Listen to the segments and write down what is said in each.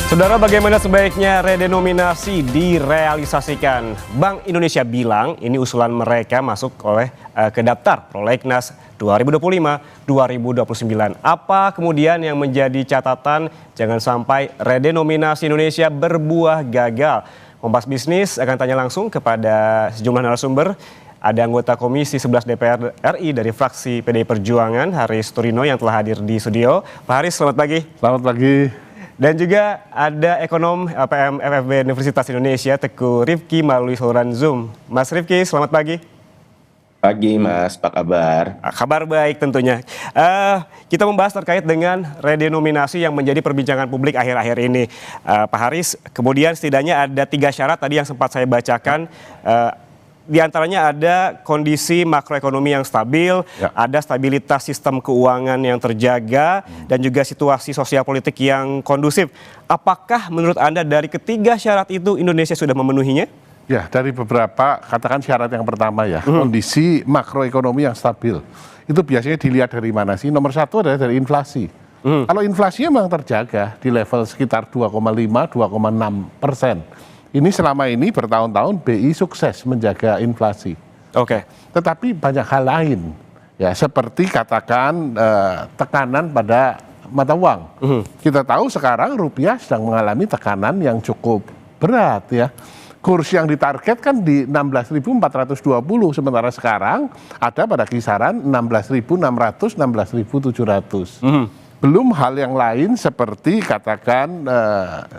Saudara, bagaimana sebaiknya redenominasi direalisasikan? Bank Indonesia bilang ini usulan mereka masuk ke daftar Prolegnas 2025-2029. Apa kemudian yang menjadi catatan jangan sampai redenominasi Indonesia berbuah gagal? Kompas Bisnis akan tanya langsung kepada sejumlah narasumber. Ada anggota Komisi 11 DPR RI dari fraksi PDI Perjuangan, Haris Turino, yang telah hadir di studio. Pak Haris, selamat pagi. Selamat pagi. Dan juga ada ekonom LPM FFB Universitas Indonesia, Teguh Rifki, melalui saluran Zoom. Mas Rifki, selamat pagi. Pagi Mas, apa kabar? Kabar baik tentunya. Kita membahas terkait dengan redenominasi yang menjadi perbincangan publik akhir-akhir ini. Pak Haris, kemudian setidaknya ada 3 syarat tadi yang sempat saya bacakan. Di antaranya ada kondisi makroekonomi yang stabil, ada stabilitas sistem keuangan yang terjaga, dan juga situasi sosial politik yang kondusif. Apakah menurut Anda dari ketiga syarat itu Indonesia sudah memenuhinya? Ya, dari beberapa, katakan syarat yang pertama ya, kondisi makroekonomi yang stabil. Itu biasanya dilihat dari mana sih? Nomor 1 adalah dari inflasi. Kalau inflasinya memang terjaga di level sekitar 2,5-2,6%. Ini selama ini bertahun-tahun BI sukses menjaga inflasi. Oke. Tetapi banyak hal lain, ya seperti katakan tekanan pada mata uang. Kita tahu sekarang rupiah sedang mengalami tekanan yang cukup berat ya. Kurs yang ditargetkan di 16.420, sementara sekarang ada pada kisaran 16.600, 16.700. Belum hal yang lain seperti katakan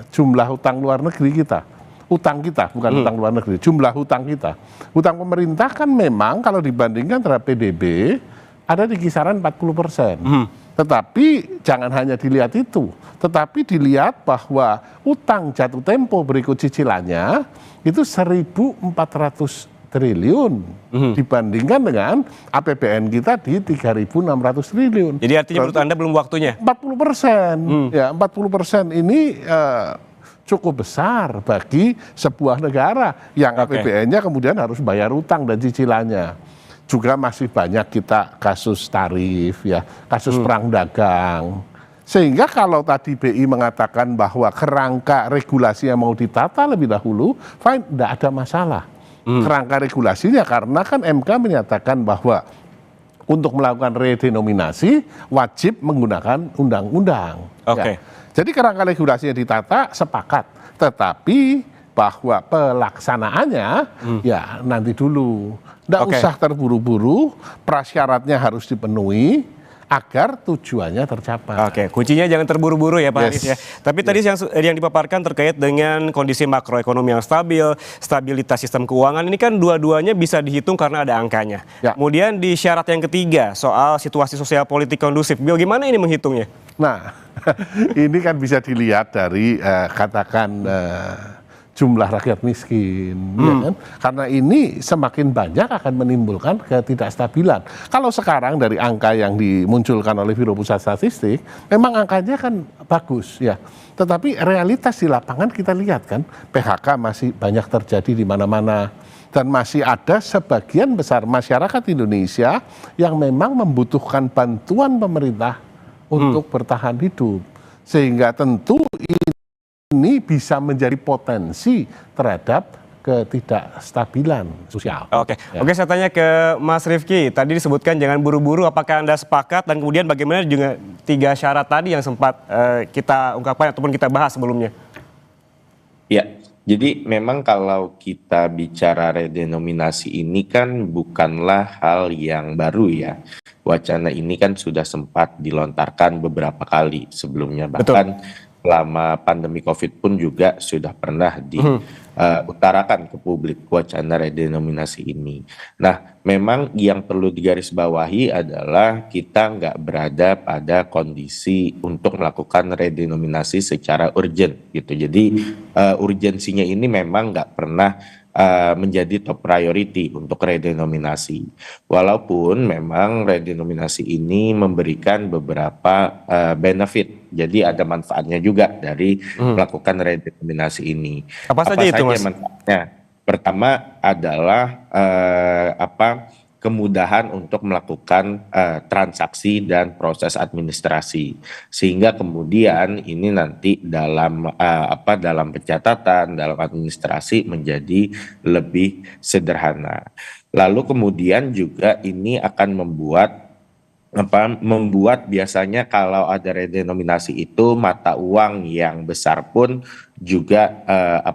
jumlah hutang luar negeri kita. Utang kita, bukan utang luar negeri, jumlah hutang kita. Hutang pemerintah kan memang kalau dibandingkan terhadap PDB ada di kisaran 40%. Tetapi jangan hanya dilihat itu, tetapi dilihat bahwa utang jatuh tempo berikut cicilannya itu 1.400 triliun dibandingkan dengan APBN kita di 3.600 triliun. Jadi artinya menurut Anda belum waktunya? 40%. Ya, 40% ini cukup besar bagi sebuah negara yang APBN-nya kemudian harus bayar utang dan cicilannya. Juga masih banyak kita kasus tarif, ya, kasus perang dagang. Sehingga kalau tadi BI mengatakan bahwa kerangka regulasi yang mau ditata lebih dahulu, fine, tidak ada masalah. Kerangka regulasinya karena kan MK menyatakan bahwa untuk melakukan redenominasi wajib menggunakan undang-undang. Ya. Jadi kerangka regulasinya ditata, sepakat. Tetapi bahwa pelaksanaannya ya nanti dulu. Tidak usah terburu-buru, prasyaratnya harus dipenuhi agar tujuannya tercapai. Kuncinya jangan terburu-buru ya Pak Haris ya. Tapi tadi yang dipaparkan terkait dengan kondisi makroekonomi yang stabil, stabilitas sistem keuangan, ini kan dua-duanya bisa dihitung karena ada angkanya. Kemudian di syarat yang ketiga soal situasi sosial politik kondusif, bagaimana ini menghitungnya? Nah, ini kan bisa dilihat dari katakan jumlah rakyat miskin, ya kan? Karena ini semakin banyak akan menimbulkan ketidakstabilan. Kalau sekarang dari angka yang dimunculkan oleh Biro Pusat Statistik, memang angkanya kan bagus ya. Tetapi realitas di lapangan kita lihat kan, PHK masih banyak terjadi di mana-mana. Dan masih ada sebagian besar masyarakat Indonesia yang memang membutuhkan bantuan pemerintah untuk bertahan hidup, sehingga tentu ini bisa menjadi potensi terhadap ketidakstabilan sosial. Oke, saya tanya ke Mas Rifki. Tadi disebutkan jangan buru-buru. Apakah Anda sepakat dan kemudian bagaimana juga 3 syarat tadi yang sempat kita ungkapkan ataupun kita bahas sebelumnya? Ya, jadi memang kalau kita bicara redenominasi ini kan bukanlah hal yang baru ya. Wacana ini kan sudah sempat dilontarkan beberapa kali sebelumnya. Bahkan selama pandemi COVID pun juga sudah pernah diutarakan ke publik wacana redenominasi ini. Nah, memang yang perlu digarisbawahi adalah kita nggak berada pada kondisi untuk melakukan redenominasi secara urgent gitu. Jadi urgensinya ini memang nggak pernah menjadi top priority untuk redenominasi. Walaupun memang redenominasi ini memberikan beberapa benefit. Jadi ada manfaatnya juga dari melakukan redenominasi ini. Apa saja itu, Mas? Manfaatnya? Pertama adalah kemudahan untuk melakukan transaksi dan proses administrasi, sehingga kemudian ini nanti dalam pencatatan, dalam administrasi menjadi lebih sederhana. Lalu kemudian juga ini akan membuat biasanya kalau ada redenominasi itu mata uang yang besar pun juga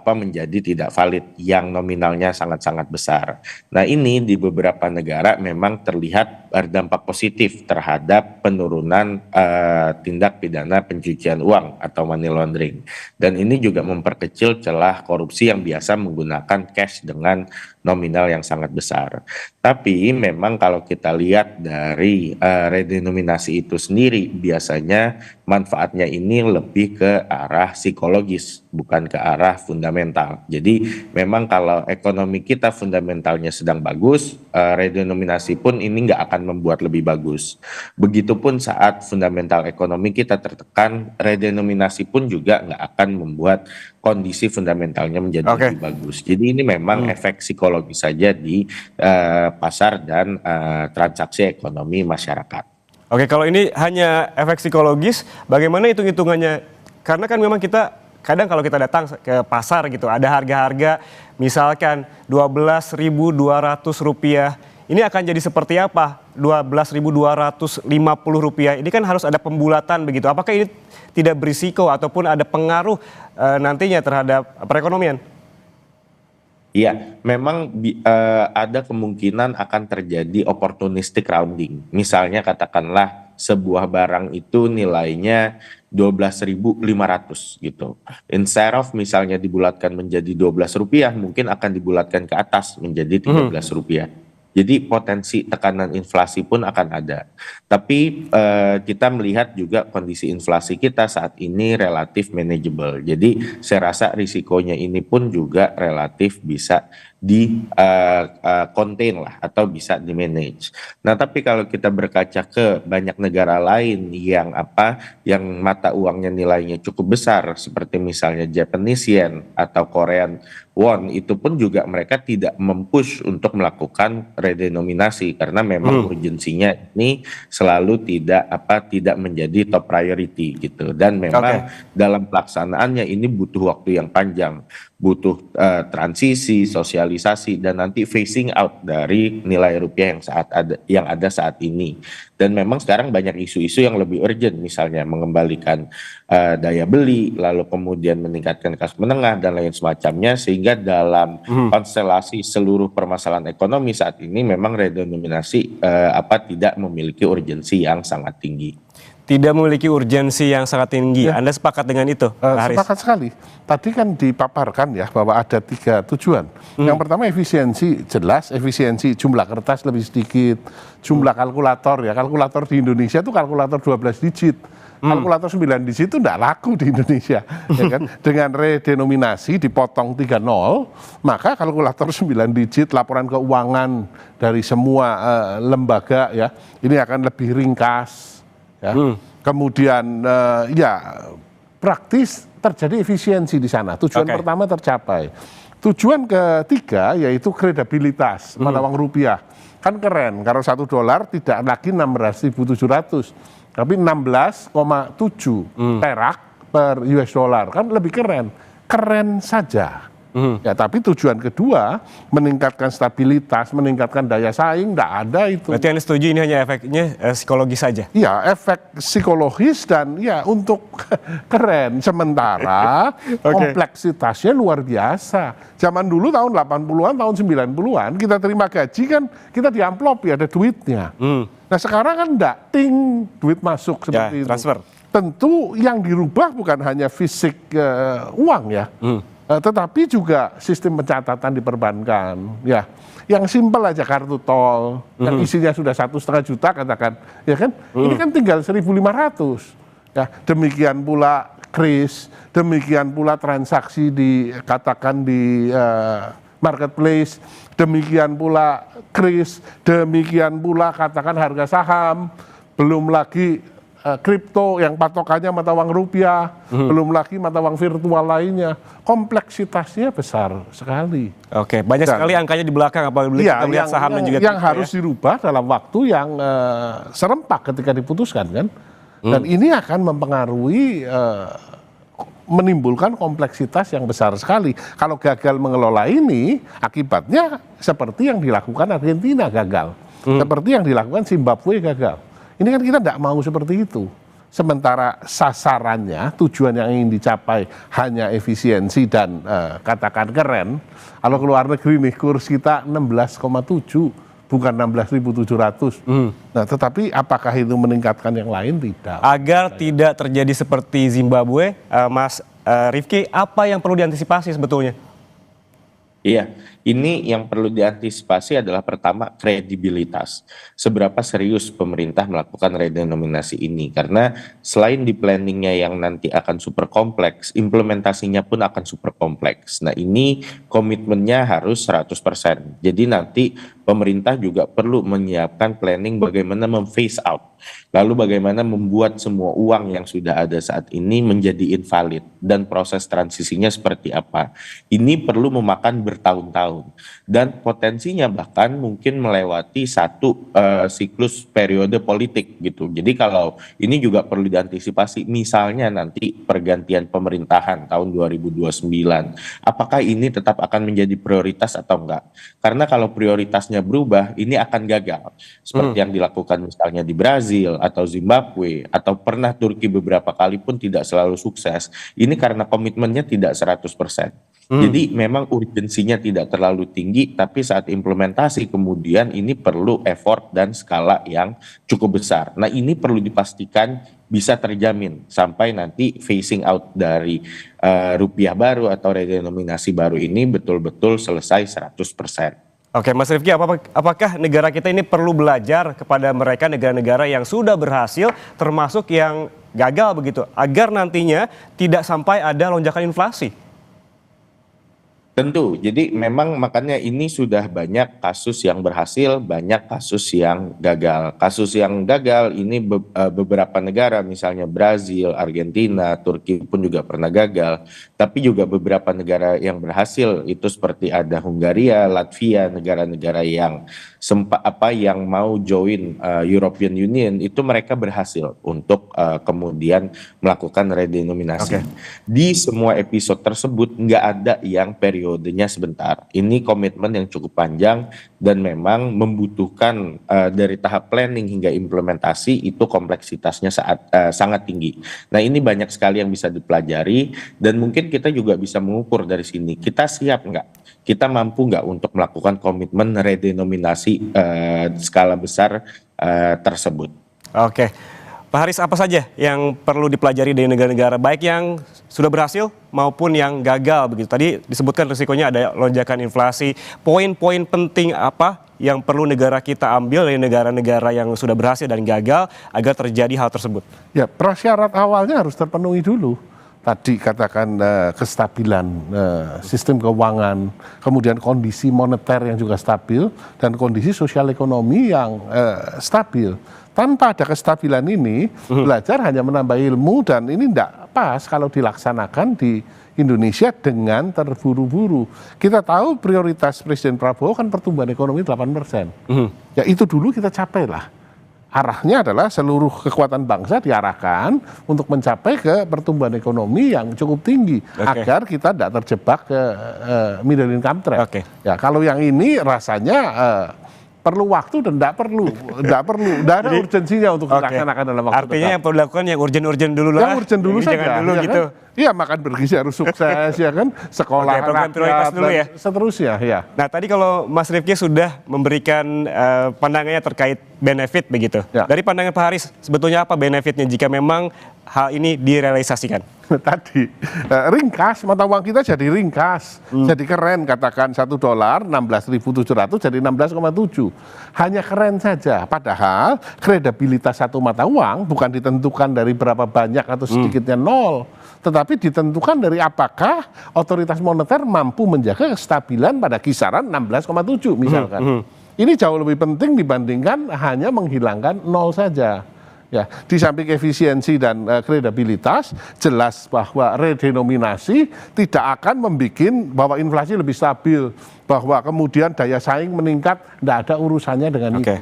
menjadi tidak valid yang nominalnya sangat-sangat besar. Nah, ini di beberapa negara memang terlihat berdampak positif terhadap penurunan tindak pidana pencucian uang atau money laundering. Dan ini juga memperkecil celah korupsi yang biasa menggunakan cash dengan nominal yang sangat besar. Tapi memang kalau kita lihat dari redenominasi itu sendiri, biasanya manfaatnya ini lebih ke arah psikologis, bukan ke arah fundamental. Jadi memang kalau ekonomi kita fundamentalnya sedang bagus, redenominasi pun ini nggak akan membuat lebih bagus. Begitupun saat fundamental ekonomi kita tertekan, redenominasi pun juga nggak akan membuat kondisi fundamentalnya menjadi lebih bagus. Jadi ini memang efek psikologis saja di pasar dan transaksi ekonomi masyarakat. Oke, kalau ini hanya efek psikologis, bagaimana hitung-hitungannya? Karena kan memang kita kadang kalau kita datang ke pasar gitu, ada harga-harga misalkan Rp12.200. Ini akan jadi seperti apa? Rp12.250. Ini kan harus ada pembulatan begitu. Apakah ini tidak berisiko ataupun ada pengaruh nantinya terhadap perekonomian? Iya, memang ada kemungkinan akan terjadi opportunistic rounding. Misalnya katakanlah sebuah barang itu nilainya 12.500 gitu. Instead of misalnya dibulatkan menjadi Rp12, mungkin akan dibulatkan ke atas menjadi Rp13. Jadi potensi tekanan inflasi pun akan ada. Tapi kita melihat juga kondisi inflasi kita saat ini relatif manageable. Jadi saya rasa risikonya ini pun juga relatif bisa di contain lah atau bisa di manage. Nah, tapi kalau kita berkaca ke banyak negara lain yang mata uangnya nilainya cukup besar seperti misalnya Japanese yen atau Korean won, itu pun juga mereka tidak mempush untuk melakukan redenominasi karena memang urgensinya ini selalu tidak menjadi top priority gitu, dan memang dalam pelaksanaannya ini butuh waktu yang panjang, butuh transisi, sosialisasi, dan nanti phasing out dari nilai rupiah yang ada saat ini. Dan memang sekarang banyak isu-isu yang lebih urgent, misalnya mengembalikan daya beli, lalu kemudian meningkatkan kelas menengah dan lain semacamnya, sehingga dalam konstelasi seluruh permasalahan ekonomi saat ini memang redenominasi tidak memiliki urgensi yang sangat tinggi. Tidak memiliki urgensi yang sangat tinggi. Anda sepakat dengan itu, Pak Haris? Sepakat sekali. Tadi kan dipaparkan ya bahwa ada 3 tujuan. Yang pertama efisiensi, jelas efisiensi, jumlah kertas lebih sedikit, jumlah kalkulator ya. Kalkulator di Indonesia itu kalkulator 12 digit. Kalkulator 9 digit itu enggak laku di Indonesia. Ya kan? Dengan redenominasi dipotong 3 nol, maka kalkulator 9 digit, laporan keuangan dari semua lembaga ya, ini akan lebih ringkas. Ya. Kemudian praktis terjadi efisiensi di sana. Tujuan pertama tercapai. Tujuan ketiga yaitu kredibilitas mata uang rupiah. Kan keren kalau $1 tidak lagi 16.700, tapi 16,7 perak per US dollar. Kan lebih keren. Keren saja. Ya, tapi tujuan kedua meningkatkan stabilitas, meningkatkan daya saing, enggak ada itu. Berarti Anda setuju ini hanya efeknya psikologis saja? Iya, efek psikologis dan ya untuk keren. Sementara kompleksitasnya luar biasa. Zaman dulu tahun 80-an, tahun 90-an kita terima gaji kan kita di amplop ya ada duitnya. Nah sekarang kan enggak, ting duit masuk seperti itu. Transfer. Tentu yang dirubah bukan hanya fisik uang ya. Tetapi juga sistem pencatatan di perbankan, ya, yang simpel aja kartu tol, yang isinya sudah 1,5 juta katakan, ya kan, ini kan tinggal 1.500, ya, demikian pula kris, demikian pula transaksi dikatakan di marketplace, demikian pula kris, demikian pula katakan harga saham, belum lagi kripto yang patokannya mata uang rupiah, belum lagi mata uang virtual lainnya, kompleksitasnya besar sekali. Oke, banyak sekali angkanya di belakang, apalagi kita lihat saham dan juga yang kripto, harus dirubah dalam waktu yang serempak ketika diputuskan kan, dan ini akan mempengaruhi menimbulkan kompleksitas yang besar sekali. Kalau gagal mengelola ini, akibatnya seperti yang dilakukan Argentina gagal, seperti yang dilakukan Zimbabwe gagal. Ini kan kita tidak mau seperti itu. Sementara sasarannya, tujuan yang ingin dicapai hanya efisiensi dan katakan keren. Kalau keluar negeri nih, kurs kita 16,7, bukan 16.700. Nah, tetapi apakah itu meningkatkan yang lain? Tidak. Agar tidak terjadi seperti Zimbabwe, Mas Rifki, apa yang perlu diantisipasi sebetulnya? Iya, ini yang perlu diantisipasi adalah pertama kredibilitas. Seberapa serius pemerintah melakukan redenominasi ini? Karena selain di planningnya yang nanti akan super kompleks, implementasinya pun akan super kompleks. Nah, ini komitmennya harus 100%. Jadi nanti pemerintah juga perlu menyiapkan planning bagaimana memphase out. Lalu bagaimana membuat semua uang yang sudah ada saat ini menjadi invalid dan proses transisinya seperti apa. Ini perlu memakan bertahun-tahun dan potensinya bahkan mungkin melewati satu siklus periode politik gitu. Jadi kalau ini juga perlu diantisipasi, misalnya nanti pergantian pemerintahan tahun 2029, apakah ini tetap akan menjadi prioritas atau enggak? Karena kalau prioritasnya berubah, ini akan gagal. Seperti yang dilakukan misalnya di Brazil atau Zimbabwe, atau pernah Turki beberapa kali pun tidak selalu sukses. Ini karena komitmennya tidak 100%. Jadi memang urgensinya tidak terlalu tinggi, tapi saat implementasi kemudian ini perlu effort dan skala yang cukup besar. Nah, ini perlu dipastikan bisa terjamin sampai nanti phasing out dari rupiah baru atau redenominasi baru ini betul-betul selesai 100%. Oke, Mas Rifki, apakah negara kita ini perlu belajar kepada mereka negara-negara yang sudah berhasil, termasuk yang gagal begitu, agar nantinya tidak sampai ada lonjakan inflasi? Tentu, jadi memang makanya ini sudah banyak kasus yang berhasil, banyak kasus yang gagal. Kasus yang gagal ini beberapa negara, misalnya Brazil, Argentina, Turki pun juga pernah gagal. Tapi juga beberapa negara yang berhasil itu seperti ada Hungaria, Latvia, negara-negara yang yang mau join European Union, itu mereka berhasil untuk kemudian melakukan redenominasi. Di semua episode tersebut nggak ada yang periodenya sebentar. Ini komitmen yang cukup panjang dan memang membutuhkan dari tahap planning hingga implementasi itu kompleksitasnya sangat tinggi. Nah, ini banyak sekali yang bisa dipelajari dan mungkin kita juga bisa mengukur dari sini. Kita siap nggak? Kita mampu nggak untuk melakukan komitmen redenominasi skala besar tersebut? Oke, Pak Haris, apa saja yang perlu dipelajari dari negara-negara baik yang sudah berhasil maupun yang gagal begitu? Tadi disebutkan risikonya ada lonjakan inflasi. Poin-poin penting apa yang perlu negara kita ambil dari negara-negara yang sudah berhasil dan gagal agar terjadi hal tersebut? Ya, prasyarat awalnya harus terpenuhi dulu. Tadi katakan kestabilan sistem keuangan, kemudian kondisi moneter yang juga stabil, dan kondisi sosial ekonomi yang stabil. Tanpa ada kestabilan ini, belajar hanya menambah ilmu, dan ini tidak pas kalau dilaksanakan di Indonesia dengan terburu-buru. Kita tahu prioritas Presiden Prabowo kan pertumbuhan ekonomi 8%. Ya itu dulu kita capai lah. Arahnya adalah seluruh kekuatan bangsa diarahkan untuk mencapai ke pertumbuhan ekonomi yang cukup tinggi agar kita tidak terjebak ke middle income trap. Ya, kalau yang ini rasanya perlu waktu dan tidak ada urgensinya untuk dilaksanakan dalam waktu Artinya yang perlu dilakukan yang urgen-urgen dulu lah. Yang urgen dulu saja. Jangan dulu ya gitu. Kan? Iya, makan bergizi harus sukses ya kan, sekolah prioritas dulu ya. Seterusnya ya. Nah, tadi kalau Mas Rifki sudah memberikan pandangannya terkait benefit begitu. Ya. Dari pandangan Pak Haris, sebetulnya apa benefitnya jika memang hal ini direalisasikan? Tadi ringkas, mata uang kita jadi ringkas, jadi keren, katakan $1 16.700 jadi 16,7. Hanya keren saja, padahal kredibilitas satu mata uang bukan ditentukan dari berapa banyak atau sedikitnya nol, tetapi ditentukan dari apakah otoritas moneter mampu menjaga kestabilan pada kisaran 16,7 misalkan. Ini jauh lebih penting dibandingkan hanya menghilangkan nol saja. Ya, di samping efisiensi dan kredibilitas, jelas bahwa redenominasi tidak akan membuat bahwa inflasi lebih stabil, bahwa kemudian daya saing meningkat, tidak ada urusannya dengan itu.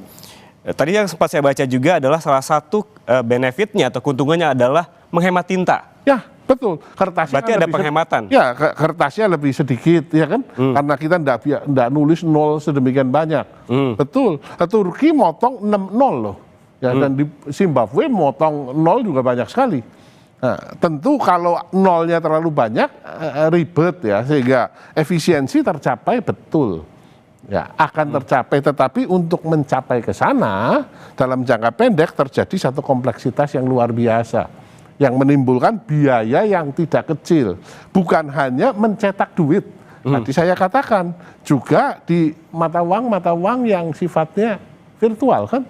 Tadi yang sempat saya baca juga adalah salah satu benefitnya atau keuntungannya adalah menghemat tinta. Ya, betul. Kertasnya Berarti kan ada lebih penghematan. Ya, kertasnya lebih sedikit, ya kan? Karena kita tidak nulis nol sedemikian banyak. Betul. Turki motong 6 nol loh. Ya, dan di Zimbabwe motong nol juga banyak sekali. Nah, tentu kalau nolnya terlalu banyak ribet ya, sehingga efisiensi tercapai betul. Ya, akan tercapai, tetapi untuk mencapai ke sana dalam jangka pendek terjadi satu kompleksitas yang luar biasa yang menimbulkan biaya yang tidak kecil. Bukan hanya mencetak duit. Tadi saya katakan juga di mata uang yang sifatnya virtual kan.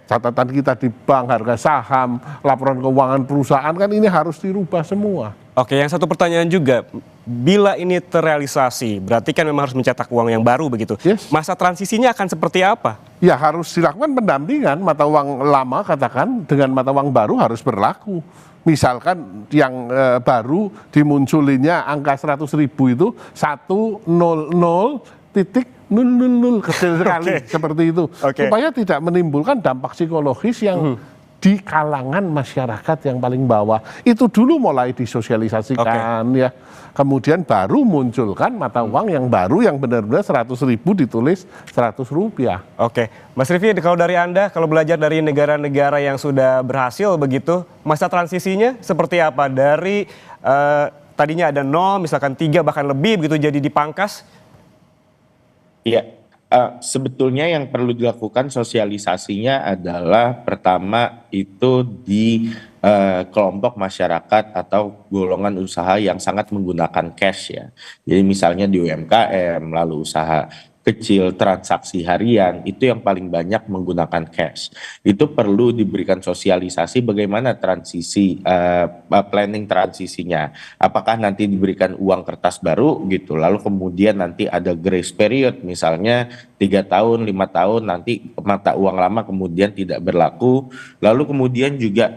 Catatan kita di bank, harga saham, laporan keuangan perusahaan kan ini harus dirubah semua. Yang satu pertanyaan juga, bila ini terrealisasi, berarti kan memang harus mencetak uang yang baru begitu. Yes. Masa transisinya akan seperti apa? Ya harus dilakukan pendampingan, mata uang lama katakan dengan mata uang baru harus berlaku. Misalkan yang baru dimunculinya angka 100.000 itu 100,000 kecil sekali seperti itu. Supaya tidak menimbulkan dampak psikologis yang di kalangan masyarakat yang paling bawah. Itu dulu mulai disosialisasikan ya. Kemudian baru munculkan mata uang yang baru yang benar-benar 100.000 ditulis Rp100. Mas Rify, kalau dari Anda, kalau belajar dari negara-negara yang sudah berhasil begitu, masa transisinya seperti apa? Dari tadinya ada 0, misalkan 3 bahkan lebih begitu jadi dipangkas? Iya, sebetulnya yang perlu dilakukan sosialisasinya adalah pertama itu di kelompok masyarakat atau golongan usaha yang sangat menggunakan cash ya. Jadi misalnya di UMKM, lalu usaha kecil, transaksi harian, itu yang paling banyak menggunakan cash. Itu perlu diberikan sosialisasi bagaimana transisi, planning transisinya. Apakah nanti diberikan uang kertas baru gitu, lalu kemudian nanti ada grace period, misalnya 3 tahun, 5 tahun, nanti mata uang lama kemudian tidak berlaku. Lalu kemudian juga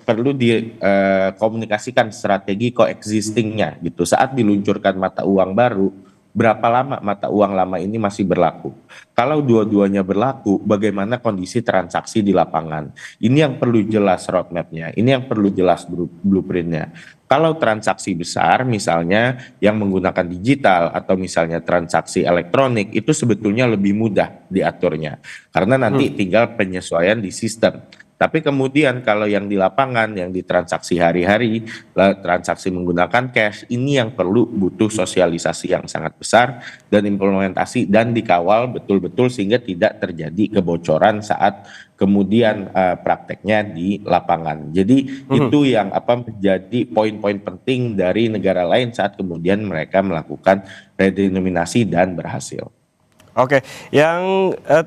perlu dikomunikasikan strategi coexistingnya gitu. Saat diluncurkan mata uang baru, berapa lama mata uang lama ini masih berlaku? Kalau dua-duanya berlaku, bagaimana kondisi transaksi di lapangan? Ini yang perlu jelas roadmap-nya, ini yang perlu jelas blueprint-nya. Kalau transaksi besar misalnya yang menggunakan digital atau misalnya transaksi elektronik, itu sebetulnya lebih mudah diaturnya. Karena nanti tinggal penyesuaian di sistem. Tapi kemudian kalau yang di lapangan, yang di transaksi hari-hari, transaksi menggunakan cash, ini yang perlu butuh sosialisasi yang sangat besar dan implementasi dan dikawal betul-betul sehingga tidak terjadi kebocoran saat kemudian prakteknya di lapangan. Jadi itu yang menjadi poin-poin penting dari negara lain saat kemudian mereka melakukan redenominasi dan berhasil. Yang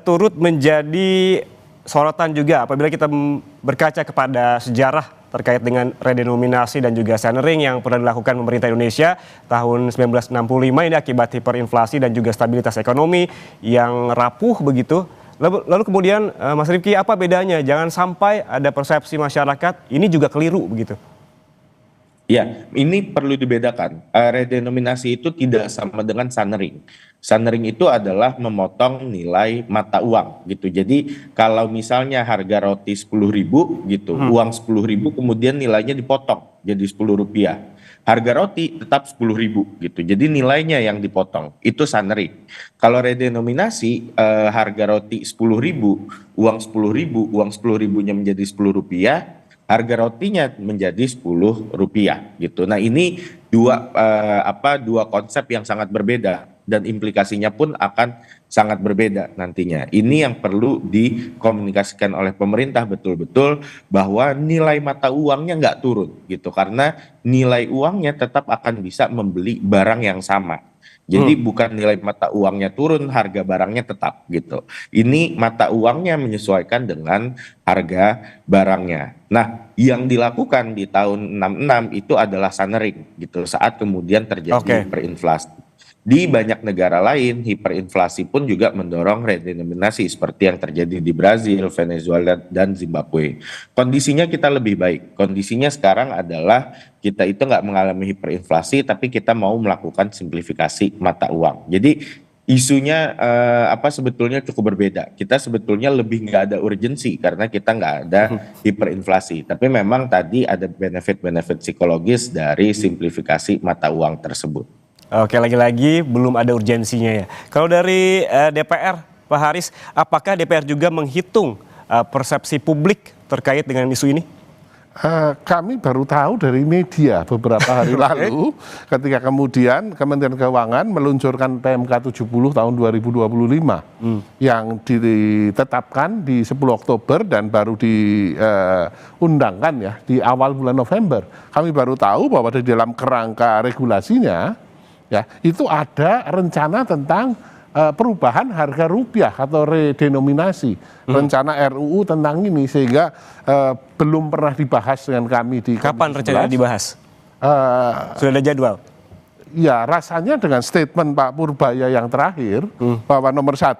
turut menjadi sorotan juga apabila kita berkaca kepada sejarah terkait dengan redenominasi dan juga centering yang pernah dilakukan pemerintah Indonesia tahun 1965 ini akibat hiperinflasi dan juga stabilitas ekonomi yang rapuh begitu. Lalu kemudian Mas Rifky, apa bedanya? Jangan sampai ada persepsi masyarakat ini juga keliru begitu. Ya, ini perlu dibedakan. Redenominasi itu tidak sama dengan sunering. Sunering itu adalah memotong nilai mata uang gitu. Jadi kalau misalnya harga roti 10.000 gitu, uang 10.000 kemudian nilainya dipotong jadi Rp10. Harga roti tetap 10.000 gitu. Jadi nilainya yang dipotong. Itu sunering. Kalau redenominasi harga roti 10.000, uang 10.000, uang 10.000-nya menjadi Rp10, harga rotinya menjadi Rp10 gitu. Nah, ini dua konsep yang sangat berbeda dan implikasinya pun akan sangat berbeda nantinya. Ini yang perlu dikomunikasikan oleh pemerintah betul-betul bahwa nilai mata uangnya nggak turun gitu, karena nilai uangnya tetap akan bisa membeli barang yang sama. Jadi bukan nilai mata uangnya turun, harga barangnya tetap gitu. Ini mata uangnya menyesuaikan dengan harga barangnya. Nah, yang dilakukan di tahun 66 itu adalah sunering gitu, saat kemudian terjadi hiperinflasi. Di banyak negara lain, hiperinflasi pun juga mendorong redenominasi seperti yang terjadi di Brazil, Venezuela, dan Zimbabwe. Kondisinya kita lebih baik. Kondisinya sekarang adalah kita itu nggak mengalami hiperinflasi, tapi kita mau melakukan simplifikasi mata uang. Jadi isunya sebetulnya cukup berbeda. Kita sebetulnya lebih nggak ada urgensi karena kita nggak ada hiperinflasi. Tapi memang tadi ada benefit-benefit psikologis dari simplifikasi mata uang tersebut. Oke, lagi-lagi belum ada urgensinya ya. Kalau dari DPR, Pak Haris, apakah DPR juga menghitung persepsi publik terkait dengan isu ini? Kami baru tahu dari media beberapa hari lalu ketika kemudian Kementerian Keuangan meluncurkan PMK 70 tahun 2025 yang ditetapkan di 10 Oktober dan baru diundangkan ya di awal bulan November. Kami baru tahu bahwa di dalam kerangka regulasinya ya itu ada rencana tentang perubahan harga rupiah atau redenominasi, rencana RUU tentang ini sehingga belum pernah dibahas dengan kami di Kapan rencananya dibahas? Sudah ada jadwal? Ya rasanya dengan statement Pak Purbaya yang terakhir bahwa nomor 1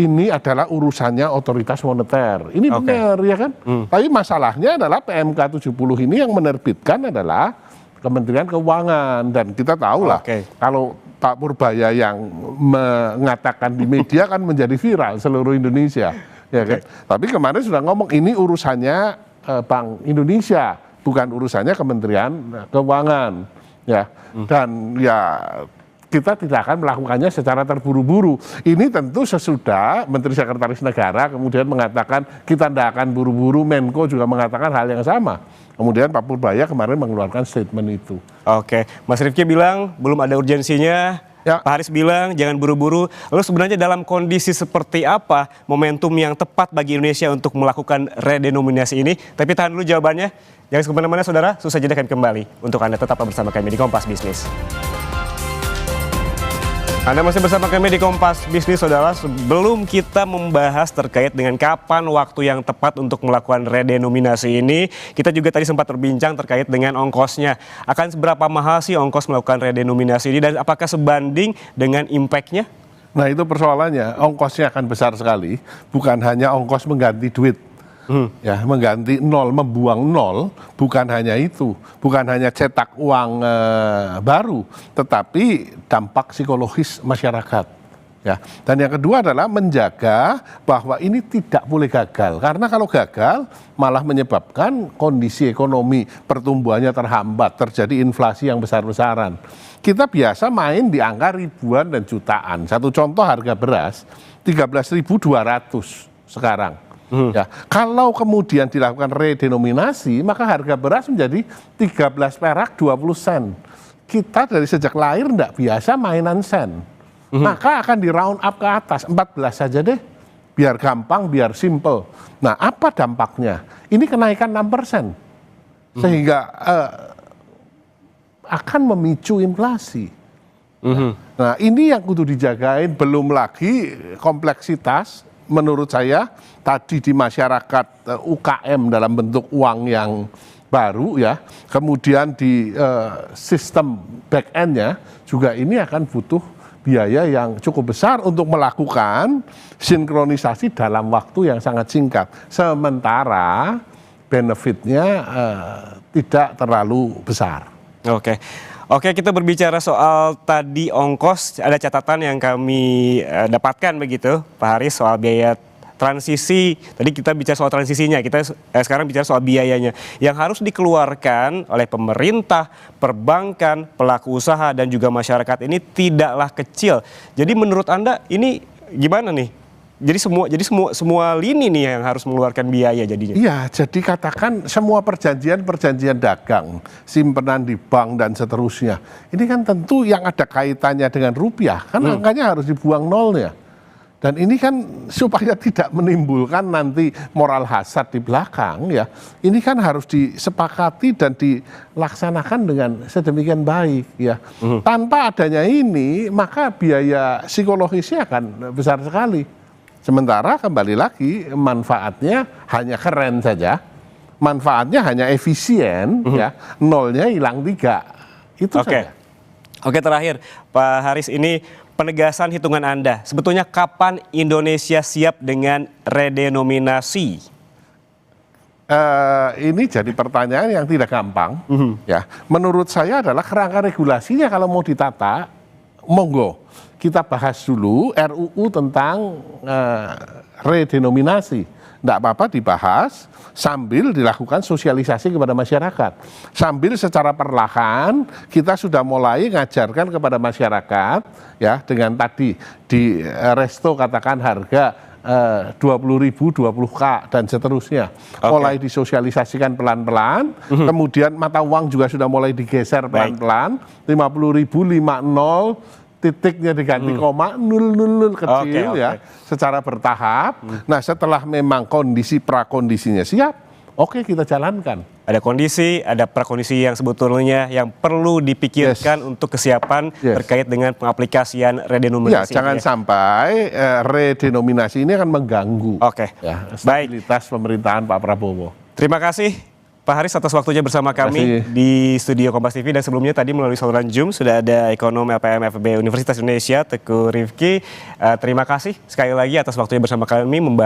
ini adalah urusannya otoritas moneter. Ini benar ya kan? Tapi masalahnya adalah PMK 70 ini yang menerbitkan adalah Kementerian Keuangan dan kita tahu lah kalau Pak Purbaya yang mengatakan di media kan menjadi viral seluruh Indonesia, ya kan? Tapi kemarin sudah ngomong ini urusannya Bank Indonesia, bukan urusannya Kementerian Keuangan, ya. Dan ya kita tidak akan melakukannya secara terburu-buru. Ini tentu sesudah Menteri Sekretaris Negara kemudian mengatakan kita tidak akan buru-buru, Menko juga mengatakan hal yang sama. Kemudian Pak Purbaya kemarin mengeluarkan statement itu. Oke, Mas Rifki bilang belum ada urgensinya, ya. Pak Haris bilang jangan buru-buru. Lalu sebenarnya dalam kondisi seperti apa momentum yang tepat bagi Indonesia untuk melakukan redenominasi ini? Tapi tahan dulu jawabannya. Jangan kemana-mana saudara, susah jeda akan kembali. Untuk Anda tetap bersama kami di Kompas Bisnis. Anda masih bersama kami di Kompas Bisnis, saudara. Sebelum kita membahas terkait dengan kapan waktu yang tepat untuk melakukan redenominasi ini, kita juga tadi sempat berbincang terkait dengan ongkosnya. Akan seberapa mahal sih ongkos melakukan redenominasi ini dan apakah sebanding dengan impact-nya? Nah itu persoalannya, ongkosnya akan besar sekali. Bukan hanya ongkos mengganti duit. Ya, mengganti nol, membuang nol, bukan hanya itu, bukan hanya cetak uang baru, tetapi dampak psikologis masyarakat. Ya, dan yang kedua adalah menjaga bahwa ini tidak boleh gagal, karena kalau gagal malah menyebabkan kondisi ekonomi pertumbuhannya terhambat, terjadi inflasi yang besar-besaran. Kita biasa main di angka ribuan dan jutaan. Satu contoh harga beras 13.200 sekarang. Ya, kalau kemudian dilakukan redenominasi, maka harga beras menjadi 13 perak 20 sen. Kita dari sejak lahir tidak biasa mainan sen. Maka akan di round up ke atas, 14 saja deh. Biar gampang, biar simple. Nah, apa dampaknya? Ini kenaikan 6%. Sehingga akan memicu inflasi. Nah, ini yang kudu dijagain, belum lagi kompleksitas. Menurut saya tadi di masyarakat UKM dalam bentuk uang yang baru ya, kemudian di sistem back end-nya juga ini akan butuh biaya yang cukup besar untuk melakukan sinkronisasi dalam waktu yang sangat singkat. Sementara benefitnya tidak terlalu besar. Oke, kita berbicara soal tadi ongkos, ada catatan yang kami dapatkan begitu, Pak Haris, soal biaya transisi. Tadi kita bicara soal transisinya, kita sekarang bicara soal biayanya. Yang harus dikeluarkan oleh pemerintah, perbankan, pelaku usaha, dan juga masyarakat ini tidaklah kecil. Jadi menurut Anda ini gimana nih? Jadi semua lini nih yang harus mengeluarkan biaya jadinya. Iya, jadi katakan semua perjanjian dagang, simpanan di bank dan seterusnya. Ini kan tentu yang ada kaitannya dengan rupiah, kan angkanya harus dibuang nolnya. Dan ini kan supaya tidak menimbulkan nanti moral hasad di belakang ya. Ini kan harus disepakati dan dilaksanakan dengan sedemikian baik ya. Tanpa adanya ini, maka biaya psikologisnya akan besar sekali. Sementara kembali lagi manfaatnya hanya keren saja, manfaatnya hanya efisien, ya nolnya hilang 3, itu saja. Oke, terakhir Pak Haris, ini penegasan hitungan Anda. Sebetulnya kapan Indonesia siap dengan redenominasi? Ini jadi pertanyaan yang tidak gampang. Ya, menurut saya adalah kerangka regulasinya kalau mau ditata, monggo kita bahas dulu RUU tentang redenominasi. Tidak apa-apa dibahas sambil dilakukan sosialisasi kepada masyarakat. Sambil secara perlahan kita sudah mulai ngajarkan kepada masyarakat, ya, dengan tadi di resto katakan harga 20.000, 20K dan seterusnya. Mulai disosialisasikan pelan-pelan, kemudian mata uang juga sudah mulai digeser pelan-pelan, 50.000, 50, titiknya diganti koma, 000 kecil, ya, secara bertahap. Nah, setelah memang kondisi prakondisinya siap, oke, kita jalankan. Ada kondisi, ada prakondisi yang sebetulnya yang perlu dipikirkan untuk kesiapan terkait dengan pengaplikasian redenominasi. Ya, jangan sampai redenominasi ini akan mengganggu stabilitas pemerintahan Pak Prabowo. Terima kasih Pak Haris atas waktunya bersama kami di studio Kompas TV, dan sebelumnya tadi melalui saluran Zoom sudah ada ekonom LPM FEB Universitas Indonesia Teguh Rifki. Terima kasih sekali lagi atas waktunya bersama kami